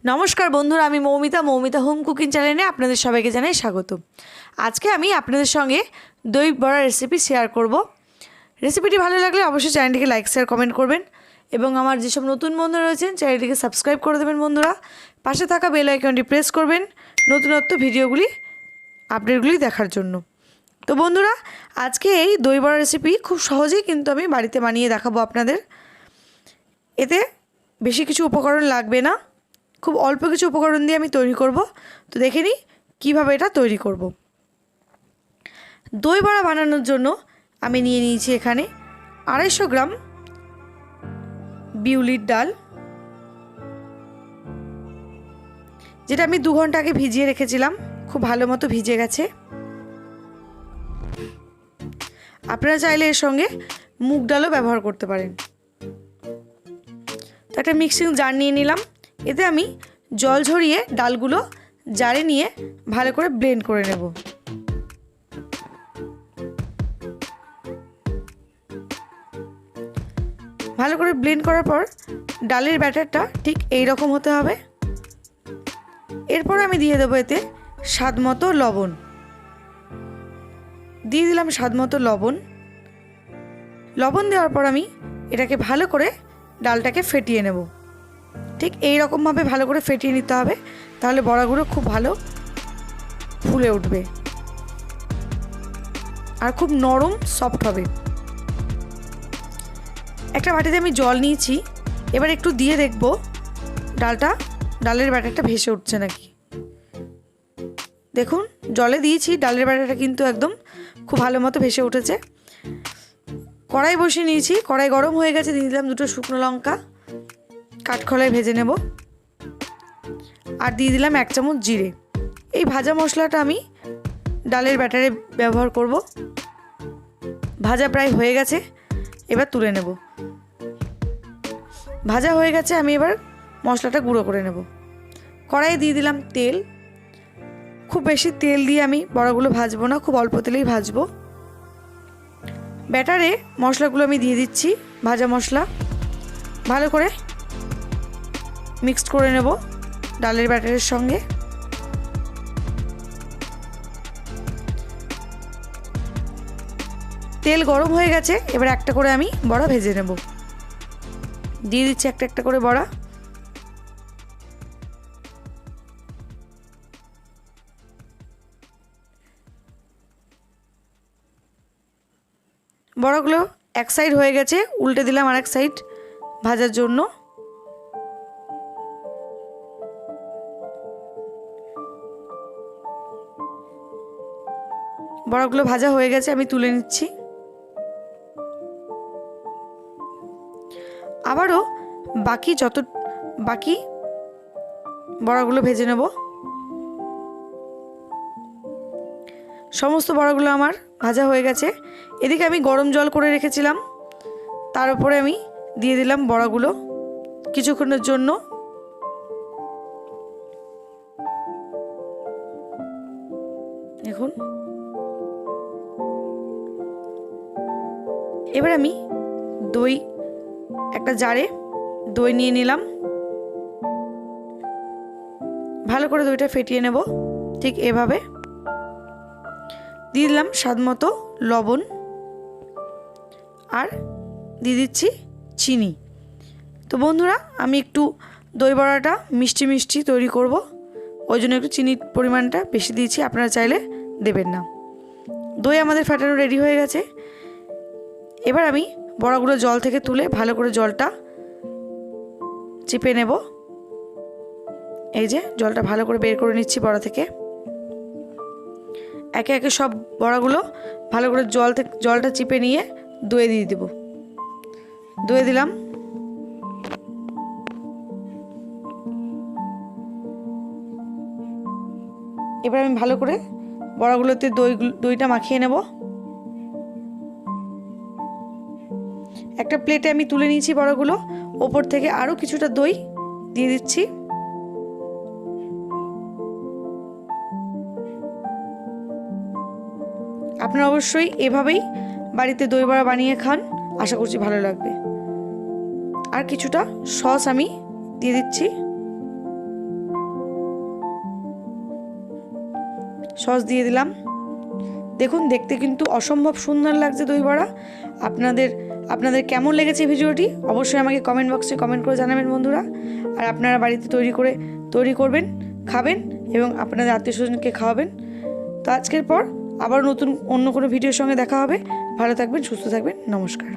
नमस्कार बंधुरा आमी मौमिता मौमिता होम कुकिंग चैनेले आपनादेर सबाइके जानाई स्वागत। आज के आमी आपनादेर संगे दई बड़ा रेसिपि शेयर करब। रेसिपिटी भालो लागले अवश्यई चैनलटिके लाइक शेयर कमेंट करबेन एबं आमार जेसब नतून बंधुरा रयेछेन चैनलटिके सबस्क्राइब करे देबेन। बंधुरा पाशे थाका बेल आइकनटी प्रेस करबेन नतूनत्व भिडियोगुली आपडेटगुली देखार जोन्नो। तो बंधुरा आज के एई दई बड़ा रेसिपि खूब सहजेई किन्तु आमी बाड़ीते बानिये देखाबो आपनादेर। एते बेशी किछु उपकरण लागबे ना, खूब अल्प किछु उपकरण दिए आमी तैरी करब। तो देखे निई किभाबे एटा तैरी करब। दई बड़ा बानानोर जोन्नो आमी निये निয়েছি एखाने 250 ग्राम बिउलिर डाल, जेटा आमी 2 घंटा आगे भिजिए रेखेছিলাম। खूब भालो मतो भिजे गेছে। आपनारा चाइले एर संगे मुग डालও ব্যবহার করতে পারেন। তো একটা মিক্সিং জার নিয়ে নিলাম। এতে আমি জল ঝরিয়ে ডালগুলো জারে নিয়ে ভালো করে ব্লেন্ড করে নেব। ভালো করে ব্লেন্ড করার পর ডালের ব্যাটারটা ঠিক এই রকম হতে হবে। এরপর আমি দিয়ে দেব এতে স্বাদমতো লবণ। দিয়ে দিলাম স্বাদমতো লবণ। লবণ দেওয়ার পর আমি এটাকে ভালো করে ডালটাকে ফেটিয়ে নেব। ঠিক এই রকম ভাবে ভালো করে ফেটিয়ে নিতে হবে, তাহলে বড়াগুলো খুব ভালো ফুলে উঠবে আর খুব নরম সফট হবে। একটা বাটিতে আমি জল নিয়েছি, এবার একটু দিয়ে দেখব ডালের ব্যাটারটা ভেসে উঠছে নাকি। দেখুন জলে দিয়েছি, ডালের ব্যাটারটা কিন্তু একদম খুব ভালো মতো ভেসে উঠেছে। কড়াই বসিয়ে নিয়েছি, কড়াই গরম হয়ে গেছে। দিয়ে দিলাম 2টো শুকনো লঙ্কা কাঠখোলায় ভেজে নেব আর দিয়ে দিলাম 1 চামচ জিরে। এই ভাজা মশলাটা আমি ডালের ব্যাটারে ব্যবহার করব। ভাজা প্রায় হয়ে গেছে, এবার তুলে নেব। ভাজা হয়ে গেছে, আমি এবার মশলাটা গুঁড়ো করে নেব। কড়াইয়ে দিয়ে দিলাম তেল। খুব বেশি তেল দিয়ে আমি বড়াগুলো ভাজবো না, খুব অল্প তেলেই ভাজবো। ব্যাটারে মশলাগুলো আমি দিয়ে দিচ্ছি, ভাজা মশলা ভালো করে মিক্সড করে নেব ডালের ব্যাটারের সঙ্গে। তেল গরম হয়ে গেছে, এবার একটা করে আমি বড়া ভেজে নেব। দিয়ে দিচ্ছি একটা একটা করে বড়া। বড়াগুলো এক সাইড হয়ে গেছে, উল্টে দিলাম আরেক সাইড ভাজার জন্য। বড়াগুলো ভাজা হয়ে গেছে, আমি তুলে নিচ্ছি। আবারও বাকি বড়াগুলো ভেজে নেব। সমস্ত বড়াগুলো আমার ভাজা হয়ে গেছে। এদিকে আমি গরম জল করে রেখেছিলাম, তার উপরে আমি দিয়ে দিলাম বড়াগুলো কিছুক্ষণের জন্য। দেখুন এবার আমি একটা জারে দই নিয়ে নিলাম। ভালো করে দইটা ফেটিয়ে নেব ঠিক এভাবে। দিয়ে দিলাম স্বাদমতো লবণ আর দিয়ে দিচ্ছি চিনি। তো বন্ধুরা আমি একটু দই বড়াটা মিষ্টি মিষ্টি তৈরি করব, ওই জন্য একটু চিনির পরিমাণটা বেশি দিয়েছি, আপনারা চাইলে দেবেন না। দই আমাদের ফেটানো রেডি হয়ে গেছে। এবার আমি বড়াগুলো জল থেকে তুলে ভালো করে জলটা চিপে নেব। এই যে জলটা ভালো করে বের করে নিচ্ছি বড়া থেকে। একে একে সব বড়াগুলো ভালো করে জলটা চিপে নিয়ে দইয়ে দিয়ে দেব। দইয়ে দিলাম। এবার আমি ভালো করে বড়াগুলোতে দইটা মাখিয়ে নেব। একটা প্লেটে আমি তুলে নিয়েছি বড়াগুলো, ওপর থেকে আরও কিছুটা দই দিয়ে দিচ্ছি। আপনারা অবশ্যই এভাবেই বাড়িতে দই বড়া বানিয়ে খান, আশা করছি ভালো লাগবে। আর কিছুটা সস আমি দিয়ে দিচ্ছি। সস দিয়ে দিলাম। দেখুন দেখতে কিন্তু অসম্ভব সুন্দর লাগছে দই বড়া। আপনাদের কেমন লেগেছে ভিডিওটি অবশ্যই আমাকে কমেন্ট বক্সে কমেন্ট করে জানাবেন বন্ধুরা। আর আপনারা বাড়িতে তৈরি করবেন, খাবেন এবং আপনাদের আত্মীয় স্বজনকে খাওয়াবেন। তো আজকের পর আবার নতুন অন্য কোনো ভিডিওর সঙ্গে দেখা হবে। ভালো থাকবেন, সুস্থ থাকবেন, নমস্কার।